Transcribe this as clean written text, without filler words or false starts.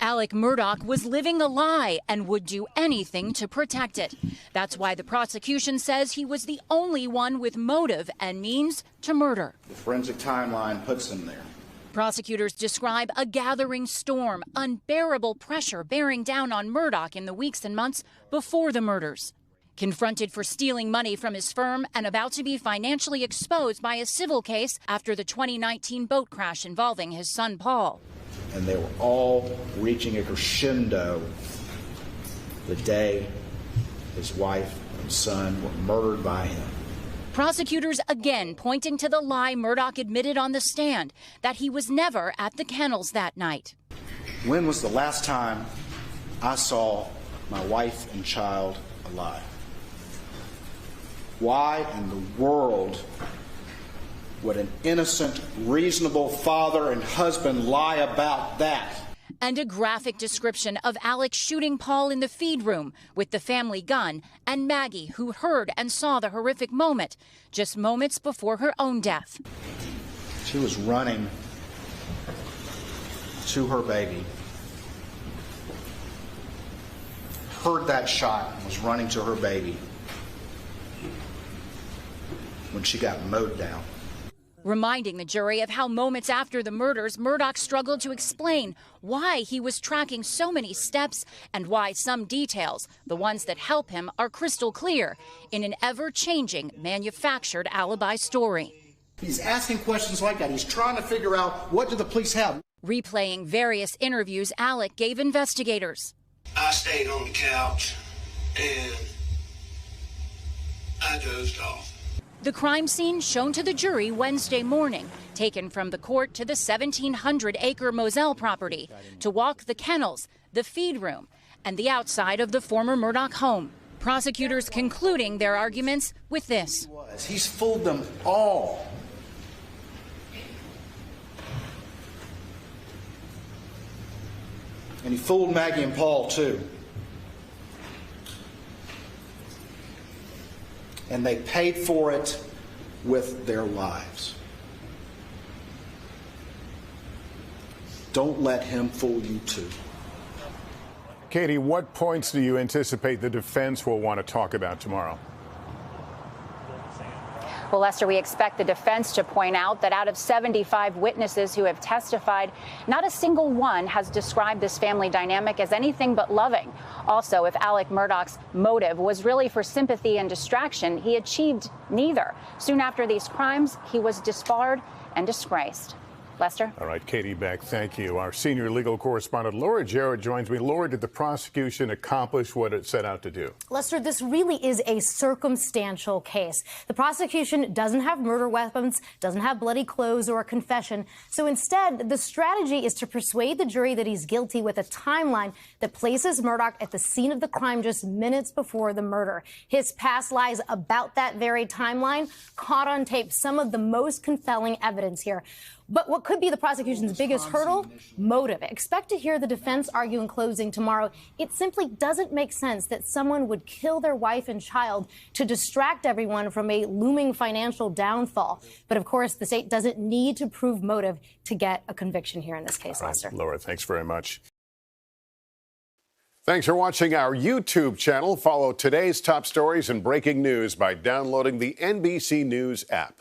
Alex Murdaugh was living a lie and would do anything to protect it. That's why the prosecution says he was the only one with motive and means to murder. The forensic timeline puts him there. Prosecutors describe a gathering storm, unbearable pressure bearing down on Murdaugh in the weeks and months before the murders. Confronted for stealing money from his firm and about to be financially exposed by a civil case after the 2019 boat crash involving his son Paul. And they were all reaching a crescendo the day his wife and son were murdered by him. Prosecutors again pointing to the lie Murdaugh admitted on the stand, that he was never at the kennels that night. When was the last time I saw my wife and child alive? Why in the world would an innocent, reasonable father and husband lie about that? And a graphic description of Alex shooting Paul in the feed room with the family gun, and Maggie, who heard and saw the horrific moment just moments before her own death. She was running to her baby, heard that shot, and was running to her baby when she got mowed down. Reminding the jury of how moments after the murders, Murdaugh struggled to explain why he was tracking so many steps and why some details, the ones that help him, are crystal clear in an ever-changing, manufactured alibi story. He's asking questions like that. He's trying to figure out, what do the police have? Replaying various interviews Alex gave investigators. I stayed on the couch and I dozed off. The crime scene shown to the jury Wednesday morning, taken from the court to the 1,700-acre Moselle property to walk the kennels, the feed room, and the outside of the former Murdaugh home. Prosecutors concluding their arguments with this. He's fooled them all. And he fooled Maggie and Paul, too. And they paid for it with their lives. Don't let him fool you too. Catie, what points do you anticipate the defense will want to talk about tomorrow? Well, Lester, we expect the defense to point out that out of 75 witnesses who have testified, not a single one has described this family dynamic as anything but loving. Also, if Alex Murdaugh's motive was really for sympathy and distraction, he achieved neither. Soon after these crimes, he was disbarred and disgraced. Lester? All right, Catie, Beck, thank you. Our senior legal correspondent, Jarrett, joins me. Laura, did the prosecution accomplish what it set out to do? Lester, this really is a circumstantial case. The prosecution doesn't have murder weapons, doesn't have bloody clothes or a confession. So instead, the strategy is to persuade the jury that he's guilty with a timeline that places Murdaugh at the scene of the crime just minutes before the murder. His past lies about that very timeline caught on tape, some of the most compelling evidence here. But what could be the prosecution's biggest hurdle? Motive. Expect to hear the defense argue in closing tomorrow. It simply doesn't make sense that someone would kill their wife and child to distract everyone from a looming financial downfall. But of course, the state doesn't need to prove motive to get a conviction here in this case, Lester. Laura, thanks very much. Thanks for watching our YouTube channel. Follow today's top stories and breaking news by downloading the NBC News app.